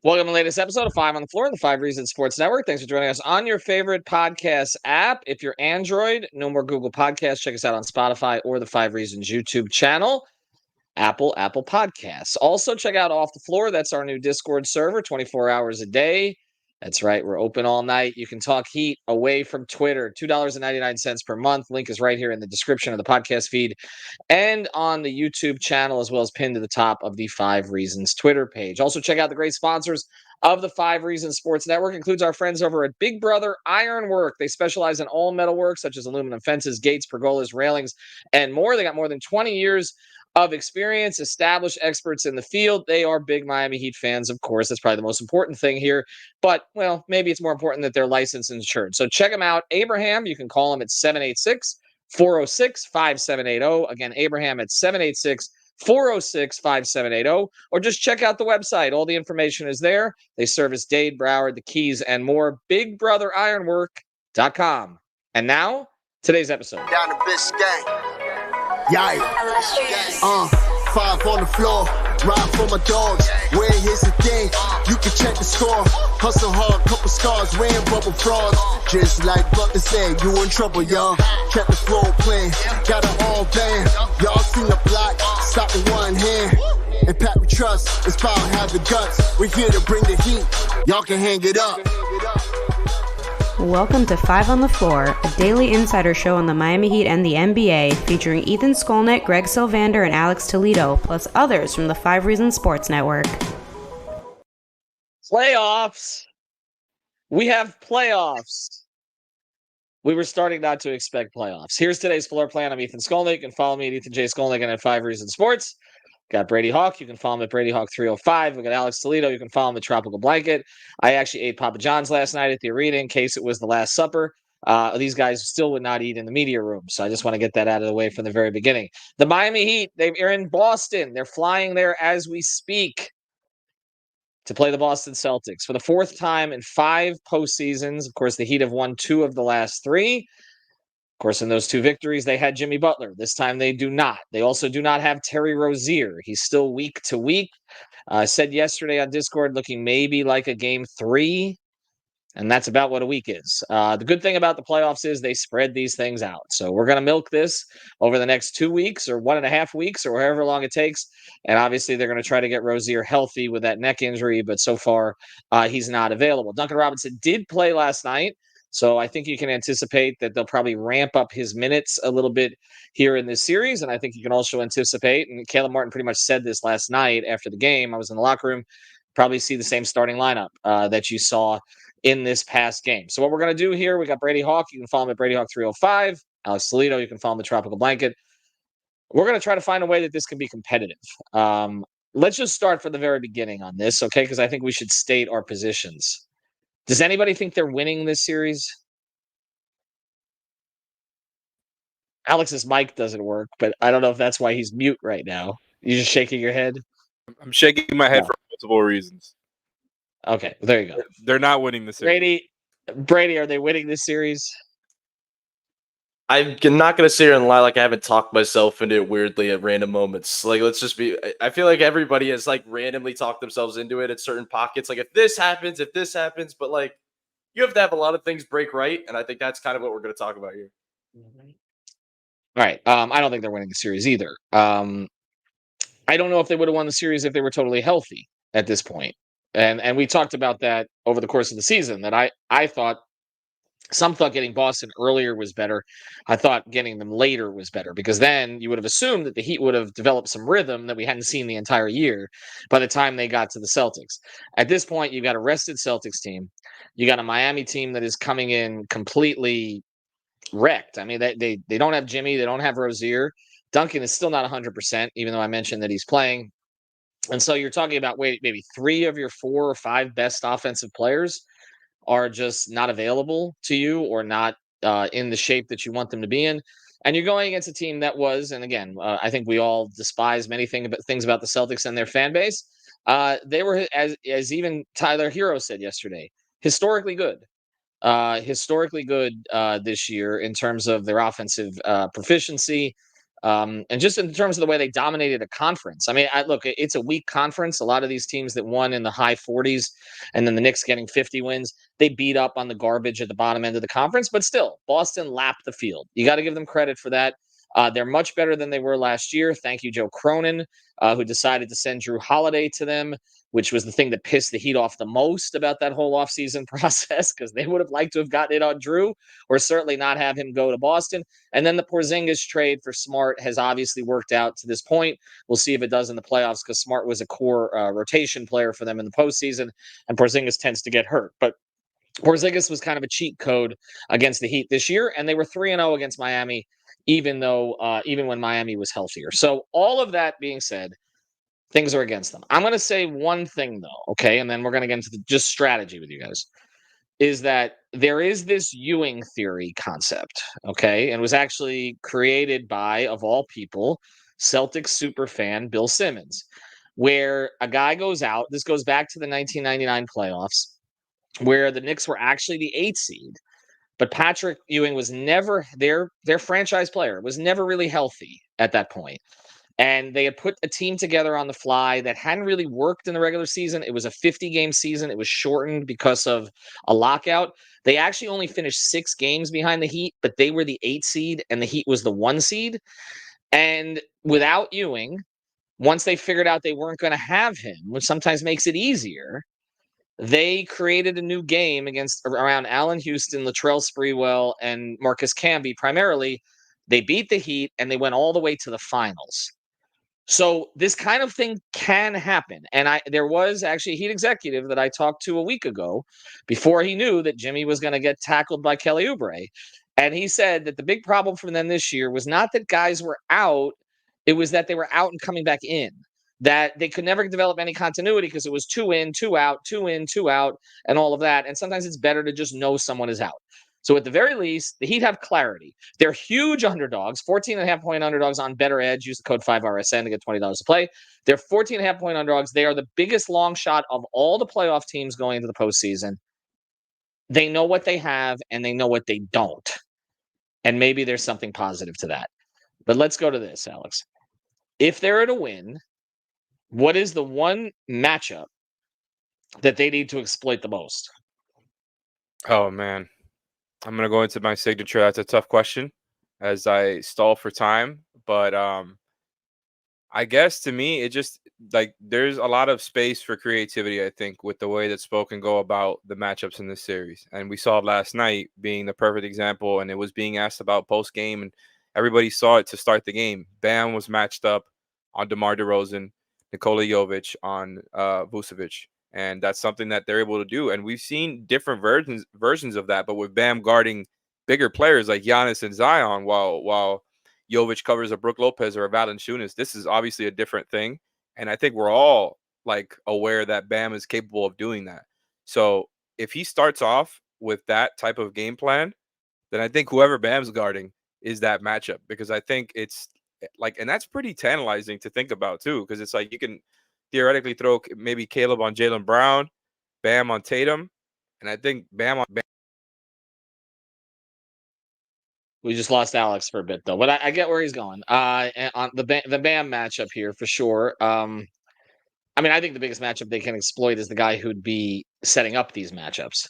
Welcome to the latest episode of 5 on the Floor, the 5 Reasons Sports Network. Thanks for joining us on your favorite podcast app. If you're Android, no more Google Podcasts. Check us out on Spotify or the 5 Reasons YouTube channel. Apple Podcasts. Also, check out Off the Floor. That's our new Discord server, 24 hours a day. That's right. We're open all night. You can talk heat away from Twitter. $2.99 per month. Link is right here in the description of the podcast feed and on the YouTube channel, as well as pinned to the top of the 5 Reasons Twitter page. Also, check out the great sponsors of the 5 Reasons Sports Network. Includes our friends over at Big Brother Ironwork. They specialize in all metalwork, such as aluminum fences, gates, pergolas, railings, and more. They got more than 20 years of experience, established experts in the field. They are big Miami Heat fans, of course. That's probably the most important thing here. But, well, maybe it's more important that they're licensed and insured. So check them out. Abraham, you can call them at 786-406-5780. Again, Abraham at 786-406-5780. Or just check out the website. All the information is there. They service Dade, Broward, the Keys, and more. BigBrotherIronwork.com. And now, today's episode. Down to Biscayne. Yikes. 5 on the floor, ride for my dogs. Where here's the thing, you can check the score. Hustle hard, couple scars, wearing bubble frogs. Just like Butler said, you in trouble, y'all. Kept the floor playing, got it all banned. Y'all seen the block, stop with one hand. And Pat we trust, it's power, have the guts. We're here to bring the heat, y'all can hang it up. Welcome to 5 on the Floor, a daily insider show on the Miami Heat and the NBA, featuring Ethan Skolnick, Greg Sylvander, and Alex Toledo, plus others from the 5 Reasons Sports Network. Playoffs. We have playoffs. We were starting not to expect playoffs. Here's today's floor plan. I'm Ethan Skolnick. You can follow me at Ethan J. Skolnick and at 5 Reasons Sports. Got Brady Hawk. You can follow him at Brady Hawk 305. We got Alex Toledo. You can follow him at Tropical Blanket. I actually ate Papa John's last night at the arena in case it was the Last Supper. These guys still would not eat in the media room, so I just want to get that out of the way from the very beginning. The Miami Heat, they're in Boston. They're flying there as we speak to play the Boston Celtics for the 4th time in 5 postseasons. Of course, the Heat have won 2 of the last 3. Of course, in those 2 victories, they had Jimmy Butler. This time they do not. They also do not have Terry Rozier. He's still week to week. I said yesterday on Discord, looking maybe like a game 3, and that's about what a week is. The good thing about the playoffs is they spread these things out. So we're going to milk this over the next 2 weeks or 1.5 weeks or however long it takes. And obviously, they're going to try to get Rozier healthy with that neck injury, but so far he's not available. Duncan Robinson did play last night. So I think you can anticipate that they'll probably ramp up his minutes a little bit here in this series. And I think you can also anticipate, and Caleb Martin pretty much said this last night after the game, I was in the locker room, probably see the same starting lineup that you saw in this past game. So what we're going to do here, we got Brady Hawk. You can follow him at Brady Hawk 305. Alex Toledo, you can follow him at Tropical Blanket. We're going to try to find a way that this can be competitive. Let's just start from the very beginning on this, okay? Because I think we should state our positions. Does anybody think they're winning this series? Alex's mic doesn't work, but I don't know if that's why he's mute right now. You're just shaking your head? I'm shaking my head for multiple reasons. Okay, there you go. They're not winning the series. Brady, are they winning this series? I'm not going to sit here and lie like I haven't talked myself into it weirdly at random moments. Like, let's just be – I feel like everybody has, like, randomly talked themselves into it at certain pockets. Like, if this happens, but, like, you have to have a lot of things break right, and I think that's kind of what we're going to talk about here. All right. I don't think they're winning the series either. I don't know if they would have won the series if they were totally healthy at this point. And we talked about that over the course of the season, that I thought – some thought getting Boston earlier was better. I thought getting them later was better because then you would have assumed that the Heat would have developed some rhythm that we hadn't seen the entire year by the time they got to the Celtics. At this point, you've got a rested Celtics team. You got a Miami team that is coming in completely wrecked. I mean, they don't have Jimmy. They don't have Rozier. Duncan is still not 100%, even though I mentioned that he's playing. And so you're talking about maybe 3 of your 4 or 5 best offensive players are just not available to you or not in the shape that you want them to be in. And you're going against a team that was, and again, I think we all despise many things about the Celtics and their fan base. They were, as even Tyler Hero said yesterday, historically good. This year in terms of their offensive proficiency. And just in terms of the way they dominated a conference. I mean, look, it's a weak conference. A lot of these teams that won in the high 40s and then the Knicks getting 50 wins, they beat up on the garbage at the bottom end of the conference. But still, Boston lapped the field. You got to give them credit for that. They're much better than they were last year. Thank you, Joe Cronin, who decided to send Drew Holiday to them, which was the thing that pissed the Heat off the most about that whole offseason process, because they would have liked to have gotten it on Drew, or certainly not have him go to Boston. And then the Porzingis trade for Smart has obviously worked out to this point. We'll see if it does in the playoffs, because Smart was a core rotation player for them in the postseason, and Porzingis tends to get hurt. But Porzingis was kind of a cheat code against the Heat this year, and they were 3-0 against Miami, even when Miami was healthier. So all of that being said, things are against them. I'm going to say one thing, though, okay, and then we're going to get into just strategy with you guys, is that there is this Ewing theory concept, okay, and was actually created by, of all people, Celtics superfan Bill Simmons, where a guy goes out. This goes back to the 1999 playoffs, where the Knicks were actually the 8th seed. But Patrick Ewing was never their franchise player, was never really healthy at that point. And they had put a team together on the fly that hadn't really worked in the regular season. It was a 50-game season. It was shortened because of a lockout. They actually only finished 6 games behind the Heat, but they were the 8th seed and the Heat was the 1 seed. And without Ewing, once they figured out they weren't going to have him, which sometimes makes it easier, they created a new game around Allen Houston, Latrell Sprewell, and Marcus Camby primarily. They beat the Heat, and they went all the way to the finals. So this kind of thing can happen. And there was actually a Heat executive that I talked to a week ago before he knew that Jimmy was going to get tackled by Kelly Oubre. And he said that the big problem for them this year was not that guys were out, it was that they were out and coming back in. That they could never develop any continuity because it was 2 in, 2 out, 2 in, 2 out, and all of that. And sometimes it's better to just know someone is out. So at the very least, the Heat have clarity. They're huge underdogs, 14.5-point underdogs on Better Edge. Use the code 5RSN to get $20 to play. They're 14.5-point underdogs. They are the biggest long shot of all the playoff teams going into the postseason. They know what they have, and they know what they don't. And maybe there's something positive to that. But let's go to this, Alex. If they're to win, what is the one matchup that they need to exploit the most? Oh, man. I'm going to go into my signature. That's a tough question as I stall for time. But I guess to me, it just like there's a lot of space for creativity, I think, with the way that Spoke can go about the matchups in this series. And we saw last night being the perfect example, and it was being asked about post game, and everybody saw it to start the game. Bam was matched up on DeMar DeRozan, Nikola Jovic on Vucevic. And that's something that they're able to do. And we've seen different versions of that, but with Bam guarding bigger players like Giannis and Zion, while Jovic covers a Brook Lopez or a Valanciunas, this is obviously a different thing. And I think we're all like aware that Bam is capable of doing that. So if he starts off with that type of game plan, then I think whoever Bam's guarding is that matchup, because I think it's like, and that's pretty tantalizing to think about too, because it's like you can theoretically throw maybe Caleb on Jaylen Brown, Bam on Tatum, and I think Bam on Bam. We just lost Alex for a bit, though, but I get where he's going. On the Bam matchup here for sure. I mean, I think the biggest matchup they can exploit is the guy who'd be setting up these matchups,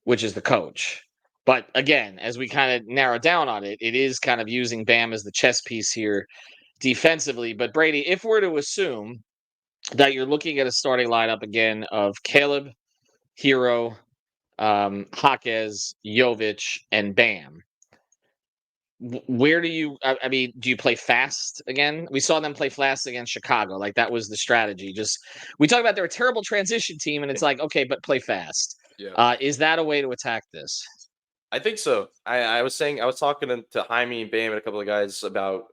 which is the coach. But again, as we kind of narrow down on it, it is kind of using Bam as the chess piece here defensively. But Brady, if we're to assume that you're looking at a starting lineup again of Caleb, Hero, Jaquez, Jovic, and Bam, where do you, I mean, do you play fast again? We saw them play fast against Chicago. Like, that was the strategy. Just, we talk about they're a terrible transition team, and it's like, okay, but play fast. Yeah. Is that a way to attack this? I think so. I was talking to Jaime and Bam and a couple of guys about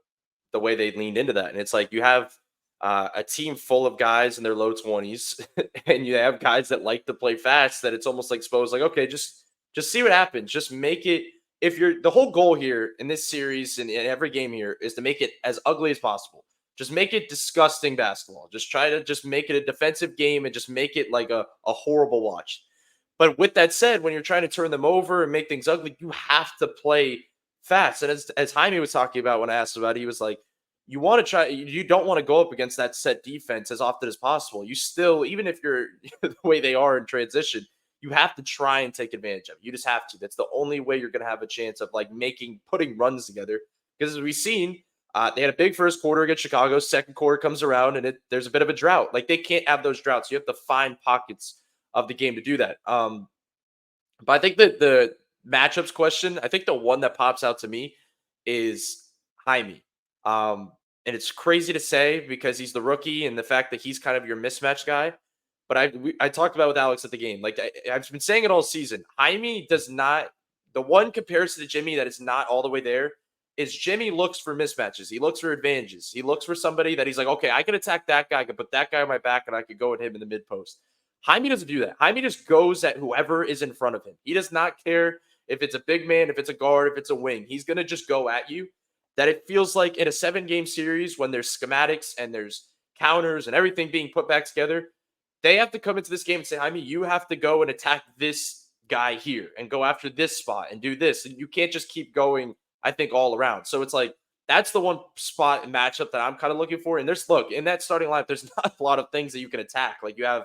the way they leaned into that. And it's like you have a team full of guys in their low 20s, and you have guys that like to play fast, that it's almost like Spo's like, okay, just see what happens. Just make it, the whole goal here in this series and in every game here is to make it as ugly as possible. Just make it disgusting basketball. Just try to just make it a defensive game and just make it like a horrible watch. But with that said, when you're trying to turn them over and make things ugly, you have to play fast. And as Jaime was talking about when I asked about it, he was like, you want to try. You don't want to go up against that set defense as often as possible. You still, even if you're the way they are in transition, you have to try and take advantage of it. You just have to. That's the only way you're going to have a chance of like putting runs together. Because as we've seen, they had a big first quarter against Chicago. Second quarter comes around and there's a bit of a drought. Like they can't have those droughts. You have to find pockets of the game to do that. But I think that the matchups question, I think the one that pops out to me is Jaime. And it's crazy to say because he's the rookie and the fact that he's kind of your mismatch guy. But I talked about with Alex at the game. Like I've been saying it all season. Jaime does not. The one comparison to Jimmy that is not all the way there is Jimmy looks for mismatches. He looks for advantages. He looks for somebody that he's like, okay, I can attack that guy. I can put that guy on my back, and I could go at him in the mid post. Jaime doesn't do that. Jaime just goes at whoever is in front of him. He does not care if it's a big man, if it's a guard, if it's a wing. He's going to just go at you. That it feels like in a 7-game series when there's schematics and there's counters and everything being put back together, they have to come into this game and say, Jaime, you have to go and attack this guy here and go after this spot and do this. And you can't just keep going, I think, all around. So it's like, that's the one spot and matchup that I'm kind of looking for. And look, in that starting lineup, there's not a lot of things that you can attack. Like you have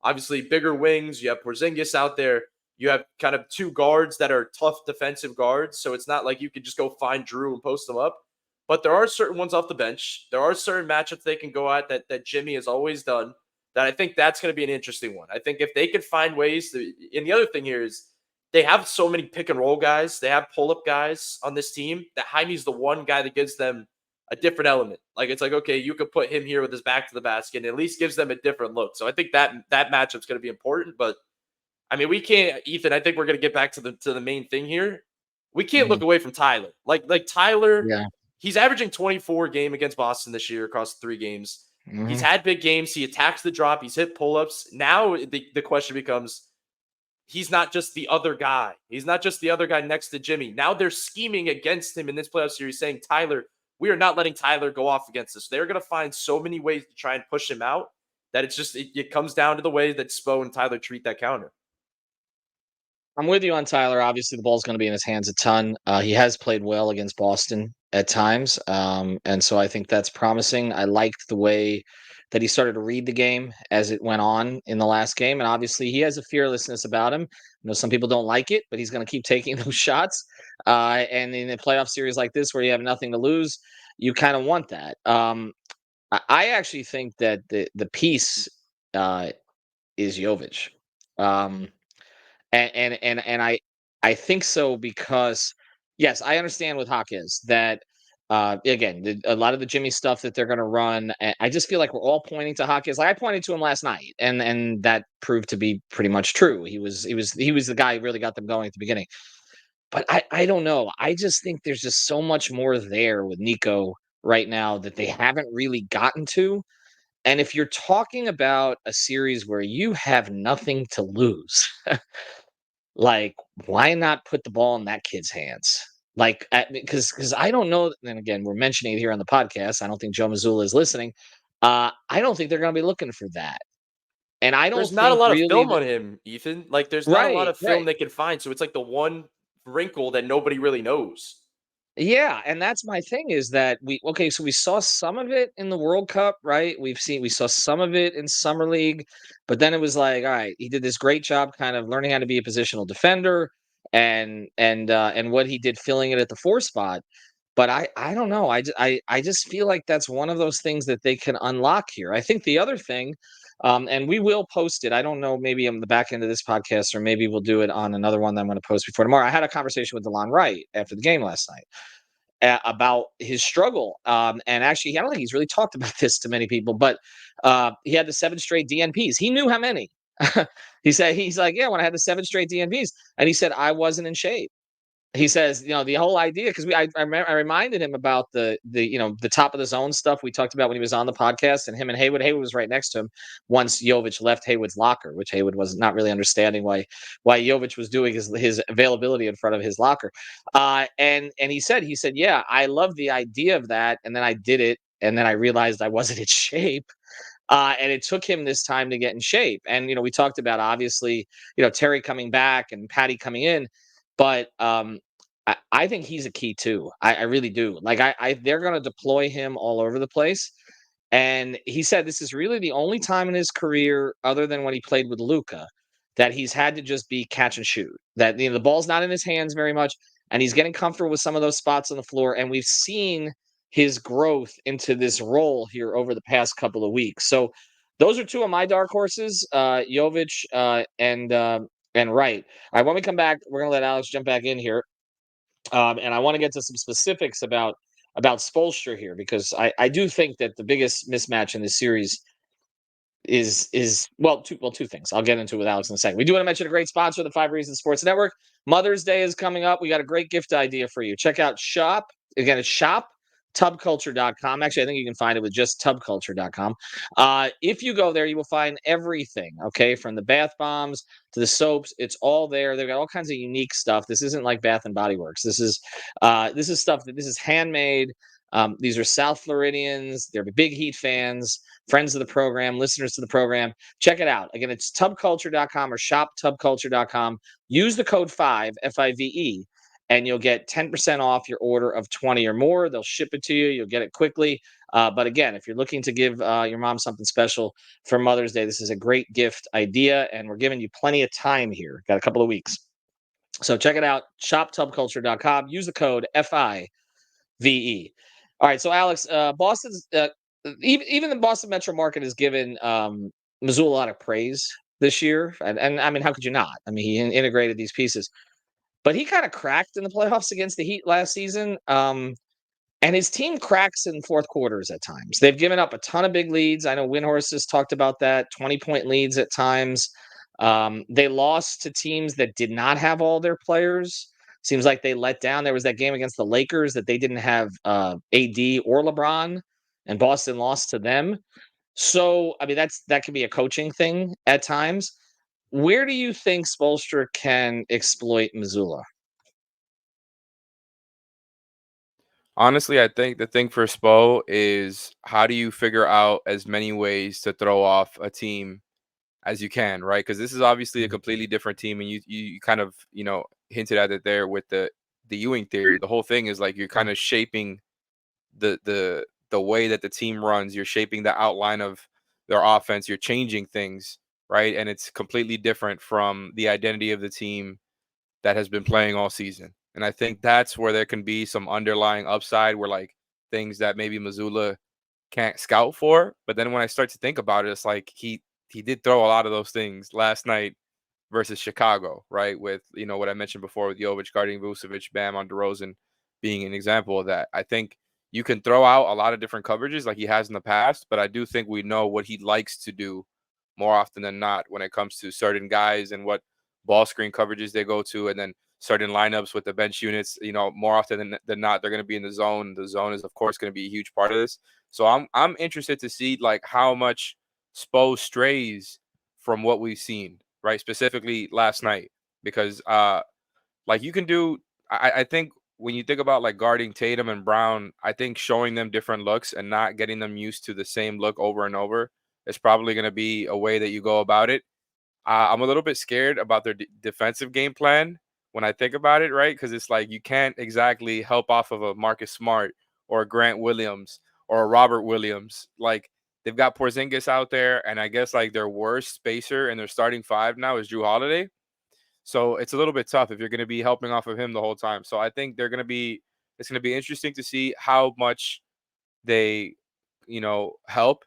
obviously bigger wings. You have Porzingis out there. You have kind of two guards that are tough defensive guards. So it's not like you could just go find Drew and post them up. But there are certain ones off the bench. There are certain matchups they can go at that Jimmy has always done that I think that's going to be an interesting one. I think if they could find ways to, and the other thing here is they have so many pick and roll guys. They have pull up guys on this team that Jaime's the one guy that gives them a different element. Like it's like, okay, you could put him here with his back to the basket and at least gives them a different look. So I think that matchup's going to be important, but I mean, we can't, Ethan, I think we're going to get back to the main thing here. We can't look away from Tyler. Like Tyler, Yeah. He's averaging 24 game against Boston this year across 3 games. He's had big games. He attacks the drop. He's hit pull-ups. Now the question becomes, he's not just the other guy. He's not just the other guy next to Jimmy. Now they're scheming against him in this playoff series saying, Tyler, we are not letting Tyler go off against us. They're going to find so many ways to try and push him out that it's just, it comes down to the way that Spo and Tyler treat that counter. I'm with you on Tyler. Obviously, the ball's going to be in his hands a ton. He has played well against Boston at times, and so I think that's promising. I liked the way that he started to read the game as it went on in the last game, and obviously he has a fearlessness about him. I know some people don't like it, but he's going to keep taking those shots. And in a playoff series like this, where you have nothing to lose, you kind of want that. I actually think that the piece is Jovic. And I think so because yes, I understand with Hawkins that again a lot of the Jimmy stuff that they're going to run. I just feel like we're all pointing to Hawkins. Like I pointed to him last night, and that proved to be pretty much true. He was the guy who really got them going at the beginning. But I don't know. I just think there's just so much more there with Nico right now that they haven't really gotten to. And if you're talking about a series where you have nothing to lose, like, why not put the ball in that kid's hands? Like, because I don't know. And again, we're mentioning it here on the podcast. I don't think Joe Mazzulla is listening. I don't think they're going to be looking for that. And I don't There's not a think lot of really film on him, Ethan. Like, there's not a lot of film they can find. So it's like the one wrinkle that nobody really knows. Yeah, and that's my thing is that so we saw some of it in the World Cup, right? We saw some of it in Summer League, but then it was like, all right, he did this great job kind of learning how to be a positional defender and what he did filling it at the 4 spot. But I don't know. I just feel like that's one of those things that they can unlock here. I think the other thing, and we will post it. I don't know, maybe on the back end of this podcast, or maybe we'll do it on another one that I'm going to post before tomorrow. I had a conversation with DeLon Wright after the game last night about his struggle. And actually, I don't think he's really talked about this to many people, but he had the 7 straight DNPs. He knew how many. He's like, yeah, when I had the 7 straight DNPs, and he said I wasn't in shape. He says, the whole idea, because I reminded him about the top of the zone stuff we talked about when he was on the podcast, and him and Haywood was right next to him once Jovic left Haywood's locker, which Haywood was not really understanding why Jovic was doing his availability in front of his locker. And he said, yeah, I love the idea of that, and then I did it, and then I realized I wasn't in shape. And it took him this time to get in shape. And, we talked about, obviously, Terry coming back and Patty coming in. But I think he's a key too. I really do. Like they're going to deploy him all over the place. And he said this is really the only time in his career, other than when he played with Luca, that he's had to just be catch and shoot. That the ball's not in his hands very much, and he's getting comfortable with some of those spots on the floor. And we've seen his growth into this role here over the past couple of weeks. So those are two of my dark horses, Jovic and Wright. All right, when we come back, we're gonna let Alex jump back in here. And I want to get to some specifics about Spoelstra here, because I do think that the biggest mismatch in this series is two things. I'll get into it with Alex in a second. We do want to mention a great sponsor, the 5 Reasons Sports Network. Mother's Day is coming up. We got a great gift idea for you. Check out Shop. Again, it's shoptubculture.com. Actually, I think you can find it with just tubculture.com. If you go there, you will find everything, okay, from the bath bombs to the soaps. It's all there. They've got all kinds of unique stuff. This isn't like Bath and Body Works. This is stuff this is handmade. These are South Floridians. They're big Heat fans, friends of the program, listeners to the program. Check it out. Again, it's tubculture.com or shoptubculture.com. Use the code 5, F-I-V-E, and you'll get 10% off your order of 20 or more. They'll ship it to you. You'll get it quickly. But again, if you're looking to give your mom something special for Mother's Day, this is a great gift idea, and we're giving you plenty of time here. Got a couple of weeks. So check it out, shoptubculture.com. Use the code F-I-V-E. All right, so Alex, Boston's even the Boston metro market has given Missoula a lot of praise this year, and I mean, how could you not? I mean, he integrated these pieces, but he kind of cracked in the playoffs against the Heat last season, and his team cracks in fourth quarters at times. They've given up a ton of big leads. I know Windhorst has talked about that, 20-point leads at times. They lost to teams that did not have all their players. Seems like they let down. There was that game against the Lakers that they didn't have AD or LeBron, and Boston lost to them. So, I mean, that can be a coaching thing at times. Where do you think Spoelstra can exploit Missoula? Honestly, I think the thing for Spo is how do you figure out as many ways to throw off a team as you can, right? Because this is obviously a completely different team, and you kind of hinted at it there with the Ewing theory. The whole thing is like you're kind of shaping the way that the team runs. You're shaping the outline of their offense. You're changing things, right? And it's completely different from the identity of the team that has been playing all season. And I think that's where there can be some underlying upside, where like things that maybe Missoula can't scout for. But then when I start to think about it, it's like he did throw a lot of those things last night versus Chicago, right? With what I mentioned before with Jovic guarding Vucevic, Bam on DeRozan being an example of that. I think you can throw out a lot of different coverages like he has in the past, but I do think we know what he likes to do more often than not when it comes to certain guys and what ball screen coverages they go to, and then certain lineups with the bench units. More often than not, they're going to be in the zone. The zone is, of course, going to be a huge part of this. So I'm interested to see like how much Spo strays from what we've seen, right? Specifically last night, because like you can do. I think when you think about like guarding Tatum and Brown, I think showing them different looks and not getting them used to the same look over and over is probably going to be a way that you go about it. I'm a little bit scared about their defensive game plan when I think about it, right? Because it's like you can't exactly help off of a Marcus Smart or a Grant Williams or a Robert Williams. Like they've got Porzingis out there, and I guess like their worst spacer and their starting 5 now is Drew Holiday. So it's a little bit tough if you're going to be helping off of him the whole time. So I think it's going to be interesting to see how much they, help,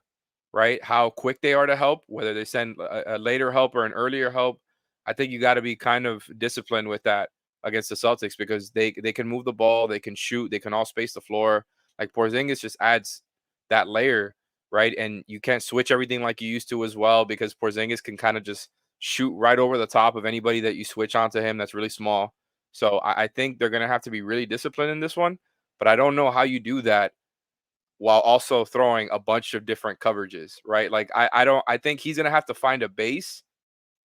right? How quick they are to help, whether they send a later help or an earlier help. I think you got to be kind of disciplined with that against the Celtics, because they can move the ball, they can shoot, they can all space the floor. Like Porzingis just adds that layer, right? And you can't switch everything like you used to as well, because Porzingis can kind of just shoot right over the top of anybody that you switch onto him that's really small. So I think they're going to have to be really disciplined in this one, but I don't know how you do that while also throwing a bunch of different coverages, right? Like I think he's going to have to find a base,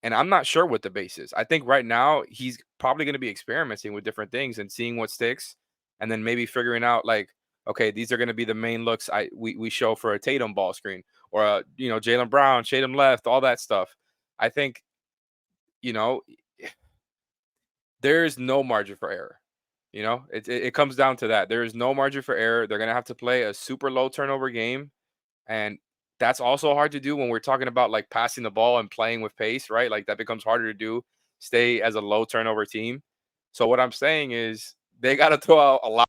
and I'm not sure what the base is. I think right now he's probably going to be experimenting with different things and seeing what sticks, and then maybe figuring out like, okay, these are going to be the main looks we show for a Tatum ball screen, or Jaylen Brown, shade him left, all that stuff. I think, there's no margin for error. It comes down to that. There is no margin for error. They're going to have to play a super low turnover game. And that's also hard to do when we're talking about like passing the ball and playing with pace, right? Like that becomes harder to do, stay as a low turnover team. So what I'm saying is they got to throw out a lot.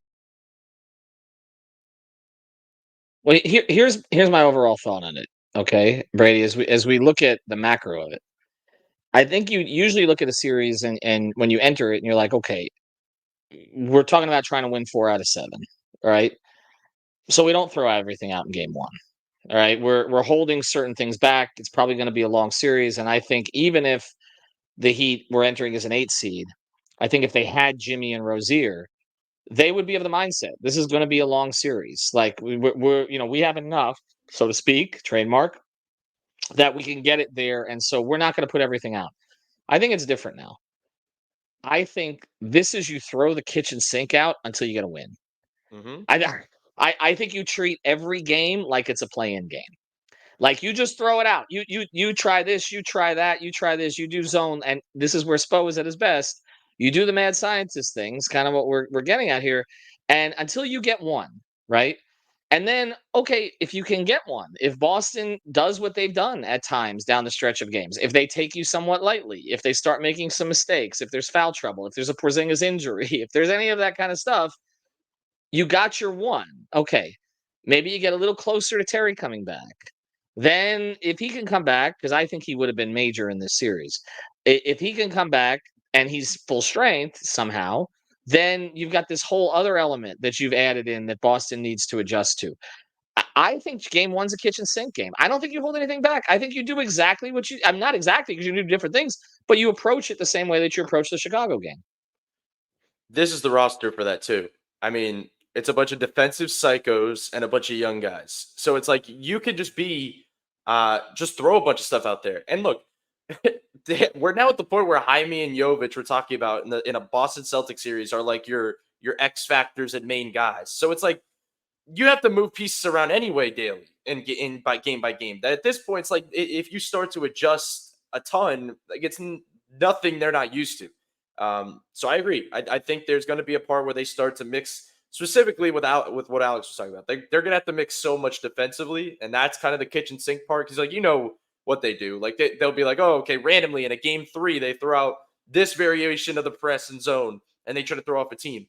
Well, here's my overall thought on it. Okay, Brady, as we look at the macro of it, I think you usually look at a series and when you enter it and you're like, okay, we're talking about trying to win 4 out of 7, all right? So we don't throw everything out in game 1. All right, we're holding certain things back. It's probably going to be a long series, and I think even if the Heat were entering as an 8 seed, I think if they had Jimmy and Rozier, they would be of the mindset this is going to be a long series. Like we're we have enough, so to speak, trademark, that we can get it there, and so we're not going to put everything out. I think it's different now. I think this is you throw the kitchen sink out until you get a win. Mm-hmm. I think you treat every game like it's a play-in game. Like you just throw it out. You try this, you try that, you try this, you do zone, and this is where Spo is at his best. You do the mad scientist things, kind of what we're getting at here, and until you get one, right? And then, okay, if you can get one, if Boston does what they've done at times down the stretch of games, if they take you somewhat lightly, if they start making some mistakes, if there's foul trouble, if there's a Porzingis injury, if there's any of that kind of stuff, you got your one. Okay, maybe you get a little closer to Terry coming back. Then, if he can come back, because I think he would have been major in this series, if he can come back and he's full strength somehow, then you've got this whole other element that you've added in that Boston needs to adjust to. I think game 1's a kitchen sink game. I don't think you hold anything back. I think you do exactly what you. I'm not exactly because you do different things, but you approach it the same way that you approach the Chicago game. This is the roster for that too. I mean, it's a bunch of defensive psychos and a bunch of young guys. So it's like you could just just throw a bunch of stuff out there. And look, we're now at the point where Jaime and Jovic we're talking about in a Boston Celtics series are like your X factors and main guys. So it's like you have to move pieces around anyway daily and get in by game. That at this point, it's like if you start to adjust a ton, like it's nothing they're not used to. So I agree. I think there's going to be a part where they start to mix specifically with what Alex was talking about. They're going to have to mix so much defensively, and that's kind of the kitchen sink part. Because like what they do, like they'll be like, oh, okay, randomly in a game 3 they throw out this variation of the press and zone, and they try to throw off a team.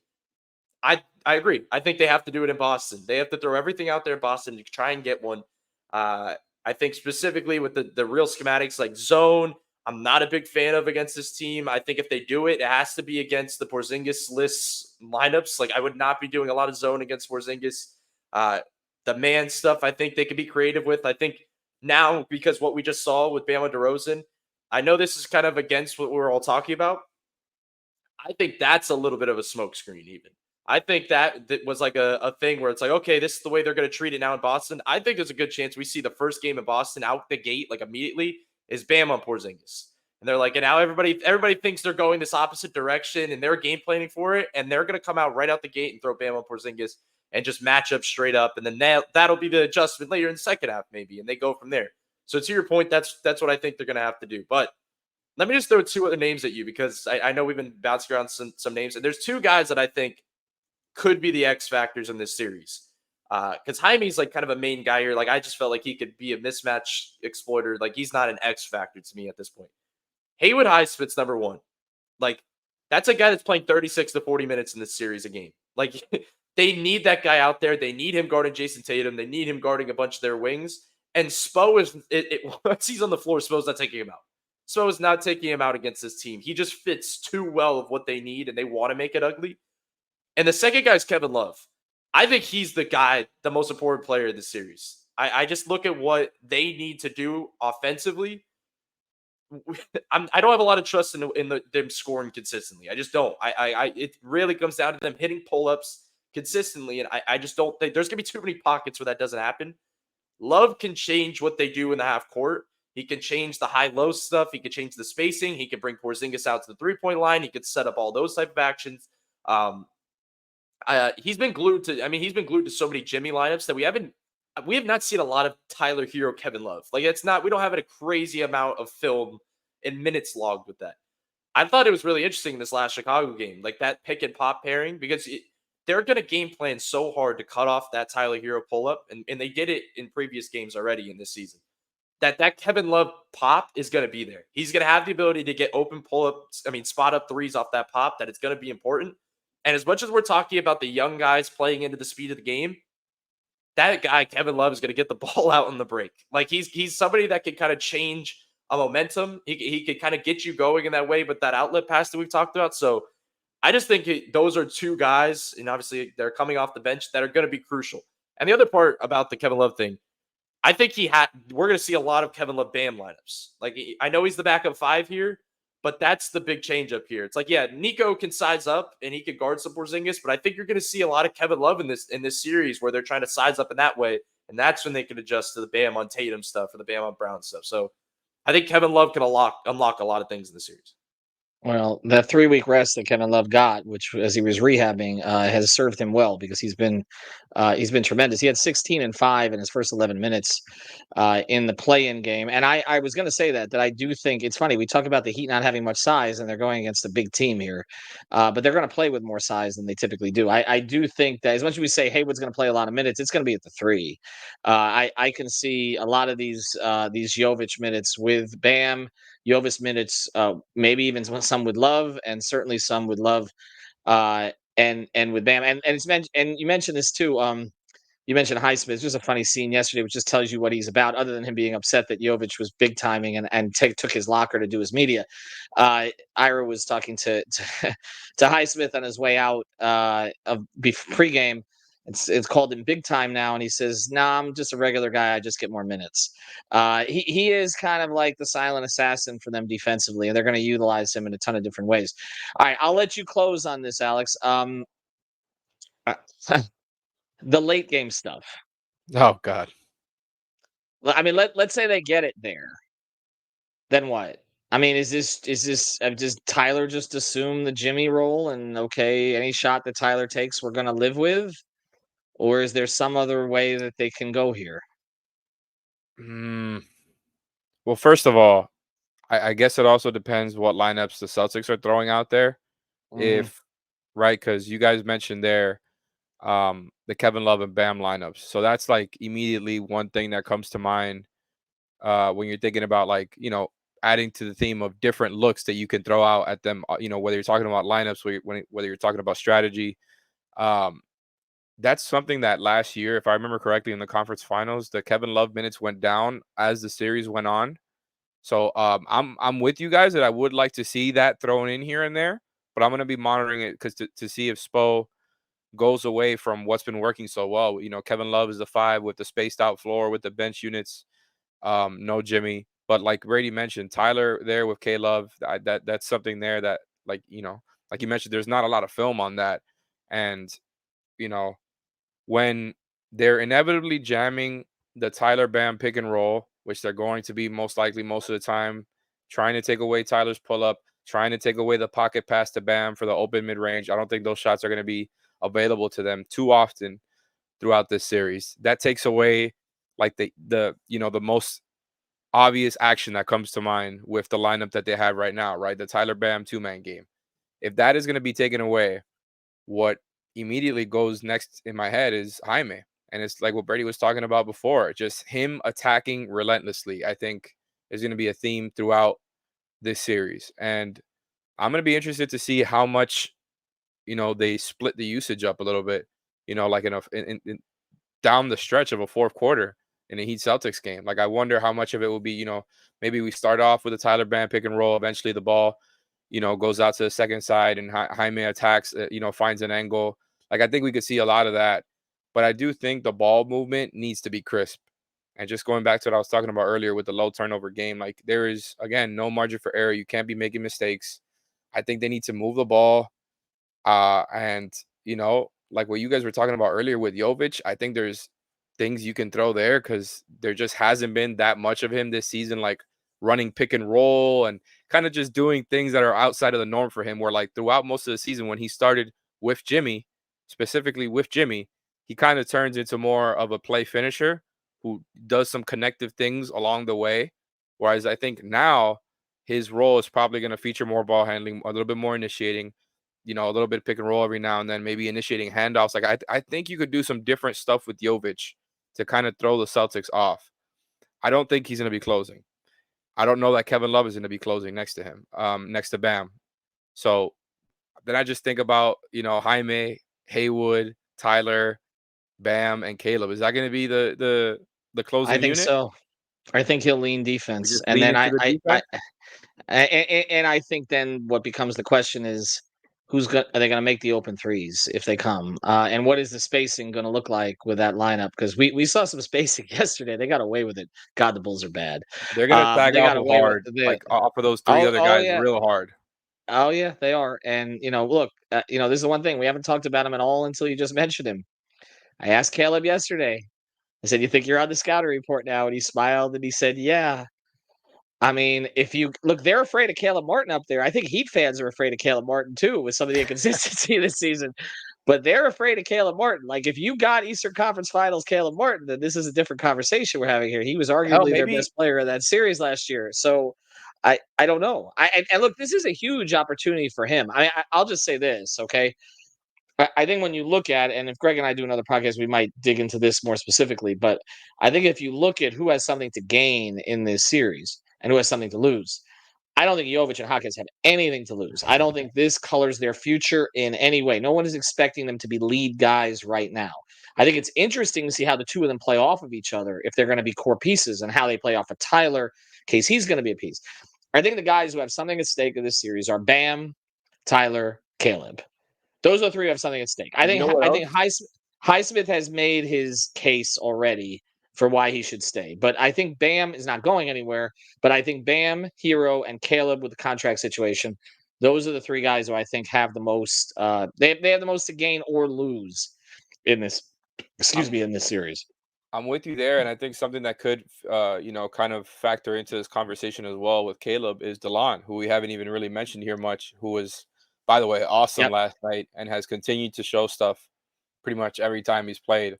I agree. I think they have to do it in Boston. They have to throw everything out there in Boston to try and get one. I think specifically with the real schematics like zone, I'm not a big fan of against this team. I think if they do it, it has to be against the Porzingis-less lineups. Like I would not be doing a lot of zone against Porzingis. The man stuff, I think they could be creative with. I think now, because what we just saw with Bama DeRozan, I know this is kind of against what we're all talking about. I think that's a little bit of a smokescreen even. I think that was like a thing where it's like, okay, this is the way they're going to treat it now in Boston. I think there's a good chance we see the first game in Boston out the gate, like immediately, is Bam on Porzingis. And they're like, and now everybody thinks they're going this opposite direction and they're game planning for it. And they're going to come out right out the gate and throw Bam on Porzingis and just match up straight up. And then that'll be the adjustment later in the second half, maybe. And they go from there. So to your point, that's what I think they're going to have to do. But let me just throw 2 other names at you because I know we've been bouncing around some names. And there's 2 guys that I think could be the X factors in this series. Because Jaime's like kind of a main guy here. Like I just felt like he could be a mismatch exploiter. Like he's not an X factor to me at this point. Haywood Highsmith's number 1. Like that's a guy that's playing 36 to 40 minutes in this series a game. Like they need that guy out there. They need him guarding Jason Tatum. They need him guarding a bunch of their wings. And Spo is once he's on the floor, Spo's not taking him out. Spo is not taking him out against this team. He just fits too well of what they need, and they want to make it ugly. And the second guy is Kevin Love. I think he's the guy, the most important player of the series. I just look at what they need to do offensively. I don't have a lot of trust in them scoring consistently. I just don't. It really comes down to them hitting pull-ups consistently, and I just don't think there's going to be too many pockets where that doesn't happen. Love can change what they do in the half court. He can change the high-low stuff. He can change the spacing. He can bring Porzingis out to the three-point line. He could set up all those type of actions. He's been glued to so many Jimmy lineups that we have not seen a lot of Tyler Hero, Kevin Love. Like we don't have a crazy amount of film and minutes logged with that. I thought it was really interesting in this last Chicago game, like that pick and pop pairing, because they're going to game plan so hard to cut off that Tyler Hero pull up, and they did it in previous games already in this season. That Kevin Love pop is going to be there. He's going to have the ability to get open pull ups, spot up threes off that pop. That it's going to be important. And as much as we're talking about the young guys playing into the speed of the game, that guy Kevin Love is going to get the ball out on the break. Like he's somebody that can kind of change a momentum. He could kind of get you going in that way, but that outlet pass that we've talked about. So I just think those are two guys, and obviously they're coming off the bench, that are going to be crucial. And the other part about the Kevin Love thing, I think we're going to see a lot of Kevin Love Bam lineups. Like, I know he's the backup 5 here, but that's the big change up here. It's like, yeah, Nico can size up and he can guard some Porzingis, but I think you're going to see a lot of Kevin Love in this series where they're trying to size up in that way, and that's when they can adjust to the Bam on Tatum stuff or the Bam on Brown stuff. So I think Kevin Love can unlock a lot of things in the series. Well, that 3-week rest that Kevin Love got, which as he was rehabbing, has served him well because he's been tremendous. He had 16 and 5 in his first 11 minutes in the play-in game, and I was going to say that I do think it's funny. We talk about the Heat not having much size, and they're going against a big team here, but they're going to play with more size than they typically do. I do think that as much as we say Hayward's going to play a lot of minutes, it's going to be at the 3. I can see a lot of these Jovic minutes with Bam. Jovic minutes, maybe even some with Love, and certainly some with Love, and with Bam. And it's mentioned, and you mentioned this too. You mentioned Highsmith. It's just a funny scene yesterday, which just tells you what he's about, other than him being upset that Jovic was big timing and took his locker to do his media. Ira was talking to to Highsmith on his way out pregame. It's called him big time now, and he says, "Nah, I'm just a regular guy. I just get more minutes." He is kind of like the silent assassin for them defensively, and they're going to utilize him in a ton of different ways. All right, I'll let you close on this, Alex. The late game stuff. Oh God. I mean, let's say they get it there. Then what? I mean, does Tyler just assume the Jimmy role and okay, any shot that Tyler takes, we're going to live with? Or is there some other way that they can go here? Well, first of all, I guess it also depends what lineups the Celtics are throwing out there. Right, because you guys mentioned there the Kevin Love and Bam lineups. So that's like immediately one thing that comes to mind when you're thinking about adding to the theme of different looks that you can throw out at them. Whether you're talking about lineups, whether you're talking about strategy. That's something that last year, if I remember correctly, in the conference finals, the Kevin Love minutes went down as the series went on. So I'm with you guys that I would like to see that thrown in here and there, but I'm going to be monitoring it because to see if Spo goes away from what's been working so well. Kevin Love is the 5 with the spaced out floor with the bench units. No Jimmy, but like Brady mentioned, Tyler there with K Love. That's something there that like you mentioned, there's not a lot of film on that, and when they're inevitably jamming the Tyler Bam pick and roll, which they're going to be most likely most of the time, trying to take away Tyler's pull up, trying to take away the pocket pass to Bam for the open mid range. I don't think those shots are going to be available to them too often throughout this series. That takes away like the most obvious action that comes to mind with the lineup that they have right now, right? The Tyler Bam 2-man game. If that is going to be taken away, what immediately goes next in my head is Jaime. And it's like what Brady was talking about before, just him attacking relentlessly, I think is going to be a theme throughout this series. And I'm going to be interested to see how much, they split the usage up a little bit, like in down the stretch of a fourth quarter in a Heat Celtics game. Like, I wonder how much of it will be, maybe we start off with a Tyler Bam pick and roll. Eventually the ball, goes out to the second side and Jaime attacks, finds an angle. Like, I think we could see a lot of that, but I do think the ball movement needs to be crisp. And just going back to what I was talking about earlier with the low turnover game, like there is, again, no margin for error. You can't be making mistakes. I think they need to move the ball. And, like what you guys were talking about earlier with Jovic, I think there's things you can throw there because there just hasn't been that much of him this season, like running pick and roll and kind of just doing things that are outside of the norm for him, where like throughout most of the season when he started with Jimmy, specifically with Jimmy, he kind of turns into more of a play finisher who does some connective things along the way. Whereas I think now his role is probably going to feature more ball handling, a little bit more initiating, a little bit of pick and roll every now and then, maybe initiating handoffs. Like I think you could do some different stuff with Jovic to kind of throw the Celtics off. I don't think he's going to be closing. I don't know that Kevin Love is going to be closing next to him, next to Bam. So then I just think about, Jaime, Haywood, Tyler, Bam, and Caleb. Is that going to be the closing I think unit? so. I think he'll lean We defense, just and lean then into the defense? and I think then what becomes the question is are they going to make the open threes if they come, and what is the spacing going to look like with that lineup? Because we saw some spacing yesterday. They got away with it. God, the Bulls are bad. They're going to tag They off got of away with hard, the like off of those three other guys yeah. real hard. Oh yeah, they are. And look, this is the one thing we haven't talked about him at all until you just mentioned him. I asked Caleb yesterday. I said, "You think you're on the scouting report now?" And he smiled and he said, "Yeah." I mean, if you look, they're afraid of Caleb Martin up there. I think Heat fans are afraid of Caleb Martin too, with some of the inconsistency this season. But they're afraid of Caleb Martin. Like, if you got Eastern Conference Finals Caleb Martin, then this is a different conversation we're having here. He was Hell, arguably their maybe best player in that series last year. So, I don't know. And look, this is a huge opportunity for him. I'll just say this, okay? I think when you look at, and if Greg and I do another podcast, we might dig into this more specifically. But I think if you look at who has something to gain in this series and who has something to lose, I don't think Jovic and Hawkins have anything to lose. I don't think this colors their future in any way. No one is expecting them to be lead guys right now. I think it's interesting to see how the two of them play off of each other, if they're going to be core pieces, and how they play off of Tyler, in case he's going to be a piece. I think the guys who have something at stake in this series are Bam, Tyler, Caleb. Those are the three who have something at stake. You know what I else? think Highsmith has made his case already for why he should stay. But I think Bam is not going anywhere. But I think Bam, Hero, and Caleb with the contract situation, those are the three guys who I think have the most. They have the most to gain or lose in this. In this series. I'm with you there, and I think something that could, kind of factor into this conversation as well with Caleb is DeLon, who we haven't even really mentioned here much, who was, by the way, awesome Yep. last night and has continued to show stuff pretty much every time he's played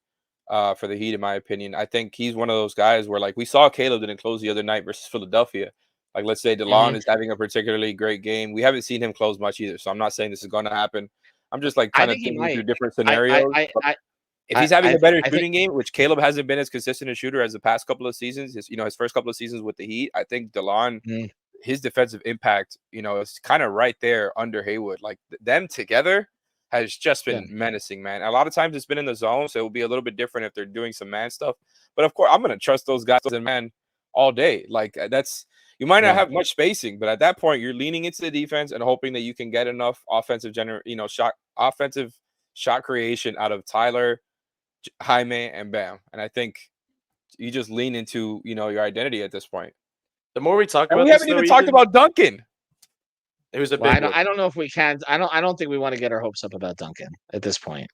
for the Heat, in my opinion. I think he's one of those guys where, like, we saw Caleb didn't close the other night versus Philadelphia. Like, let's say DeLon is having a particularly great game. We haven't seen him close much either, so I'm not saying this is going to happen. I'm just like I kind of think he thinking through might. different scenarios. If he's having a better shooting game, which Caleb hasn't been as consistent a shooter as the past couple of seasons, his first couple of seasons with the Heat, I think DeLon, his defensive impact, is kind of right there under Haywood. Like, them together has just been menacing, man. A lot of times it's been in the zone, so it will be a little bit different if they're doing some man stuff. But of course, I'm going to trust those guys in man all day. Like, you might not have much spacing, but at that point, you're leaning into the defense and hoping that you can get enough offensive shot creation out of Tyler, Jaime, and Bam. And I think you just lean into, your identity at this point. The more we talk about we this, haven't even talked about Duncan. It was a big one. I don't know if we can. I don't think we want to get our hopes up about Duncan at this point.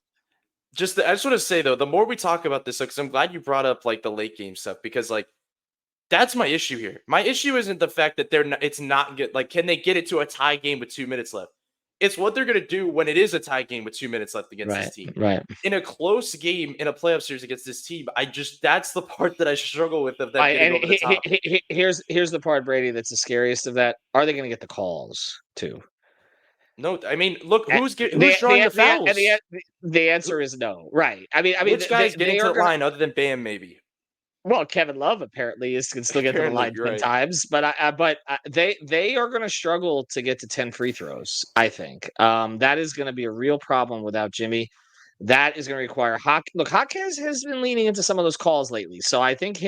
I just want to say, though, the more we talk about this, because I'm glad you brought up like the late game stuff, because like that's my issue here. My issue isn't the fact that it's not good. Like, can they get it to a tie game with 2 minutes left? It's what they're going to do when it is a tie game with 2 minutes left against this team. Right. In a close game in a playoff series against this team, that's the part that I struggle with of them getting over the top. Here's the part, Brady, that's the scariest of that. Are they going to get the calls too? No, I mean, look, who's drawing the fouls? The answer is no. Right. I mean, which guy's getting to the line other than Bam, maybe? Well, Kevin Love apparently can still get to the line 10 times, but they are going to struggle to get to 10 free throws. I think that is going to be a real problem without Jimmy. That is going to require Hawkins has been leaning into some of those calls lately, so I think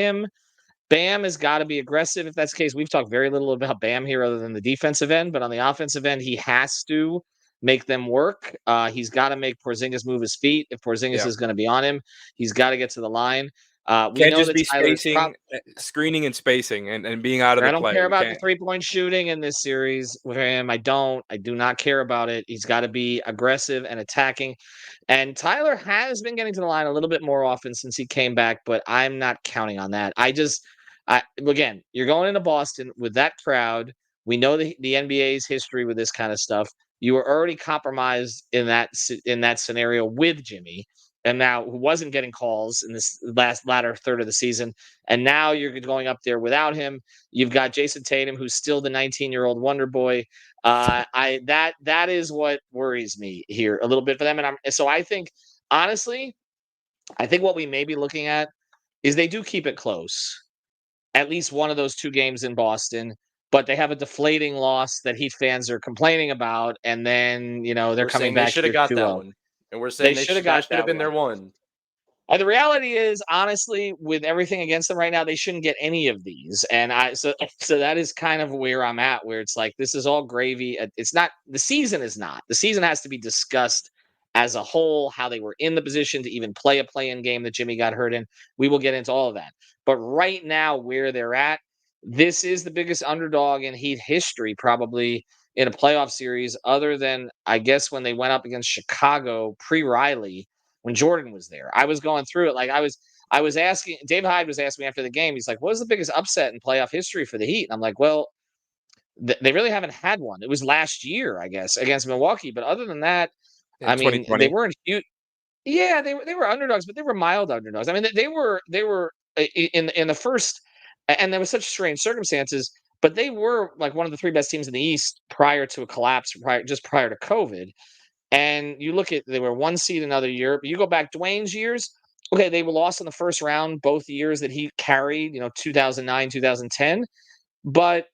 Bam has got to be aggressive. If that's the case, we've talked very little about Bam here, other than the defensive end, but on the offensive end, he has to make them work. He's got to make Porzingis move his feet. If Porzingis is going to be on him, he's got to get to the line. We can't just be spacing, screening and spacing and being out of the play. I don't care about the 3-point shooting in this series with him. I do not care about it. He's got to be aggressive and attacking. And Tyler has been getting to the line a little bit more often since he came back, but I'm not counting on that. Again, you're going into Boston with that crowd. We know the NBA's history with this kind of stuff. You were already compromised in that scenario with Jimmy. and now who wasn't getting calls in this latter third of the season, and now you're going up there without him. You've got Jason Tatum, who's still the 19-year-old wonder boy. That is what worries me here a little bit for them, and I think honestly, I think what we may be looking at is they do keep it close, at least one of those 2 games in Boston. But they have a deflating loss that Heat fans are complaining about, and then they're coming back. They should have got that one, and we're saying they should have been their one. And the reality is, honestly, with everything against them right now, they shouldn't get any of these. And so that is kind of where I'm at, where it's like this is all gravy. It's not the season is not. The season has to be discussed as a whole, how they were in the position to even play a play-in game that Jimmy got hurt in. We will get into all of that. But right now, where they're at, this is the biggest underdog in Heat history, probably in a playoff series, other than I guess when they went up against Chicago pre-Riley. When Jordan was there, I was going through it. Like I was asking, Dave Hyde was asking me after the game. He's like, what was the biggest upset in playoff history for the Heat? And I'm like, well, they really haven't had one. It was last year, I guess, against Milwaukee. But other than that, I mean, they weren't huge. Yeah, they were underdogs, but they were mild underdogs. I mean, they were in the first, and there was such strange circumstances, but they were like one of the 3 best teams in the East prior to a collapse, prior to COVID. And you look at, they were 1 seed another year. But you go back Dwayne's years. Okay, they were lost in the first round both years that he carried, 2009, 2010. But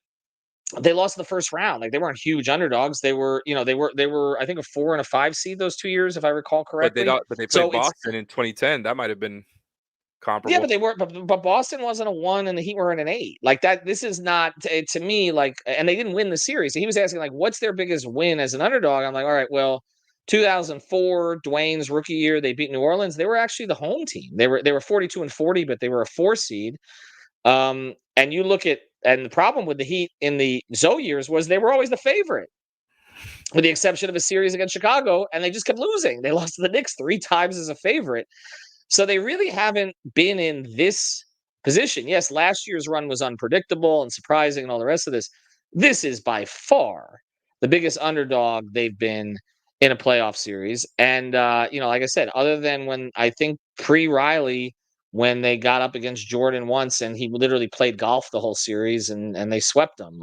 they lost in the first round. Like they weren't huge underdogs. They were, they were I think a 4 and a 5 seed those 2 years, if I recall correctly. But they played Boston in 2010. That might have been comparable. Yeah, but they were, but Boston wasn't a 1 and the Heat were in an 8. Like that. This is not to me like, and they didn't win the series. So he was asking like, what's their biggest win as an underdog? I'm like, all right, well. 2004, Dwayne's rookie year, they beat New Orleans. They were actually the home team. They were 42-40, but they were a 4 seed. And you look at, and the problem with the Heat in the Zoe years was they were always the favorite, with the exception of a series against Chicago, and they just kept losing. They lost to the Knicks 3 times as a favorite. So they really haven't been in this position. Yes, last year's run was unpredictable and surprising and all the rest of this. This is by far the biggest underdog they've been in a playoff series. And, like I said, other than when I think pre-Riley, when they got up against Jordan once and he literally played golf the whole series and they swept them.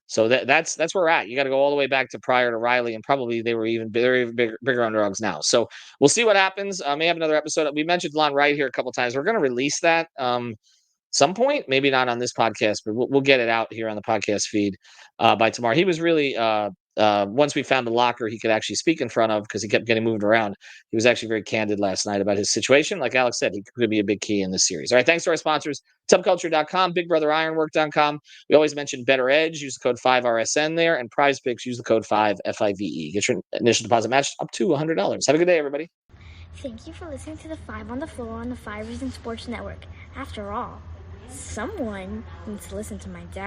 So that's where we're at. You got to go all the way back to prior to Riley, and probably they were even bigger underdogs now. So we'll see what happens. May have another episode. We mentioned Lon Wright here a couple of times. We're going to release that some point, maybe not on this podcast, but we'll get it out here on the podcast feed by tomorrow. He was really once we found the locker he could actually speak in front of, because he kept getting moved around. He was actually very candid last night about his situation. Like Alex said, he could be a big key in this series. All right, thanks to our sponsors, tubculture.com, BigBrotherIronwork.com. We always mention Better Edge. Use the code 5RSN there, and Prize Picks. Use the code 5FIVE. Get your initial deposit matched up to $100. Have a good day, everybody. Thank you for listening to the 5 on the Floor on the 5 Reasons Sports Network. After all, someone needs to listen to my dad.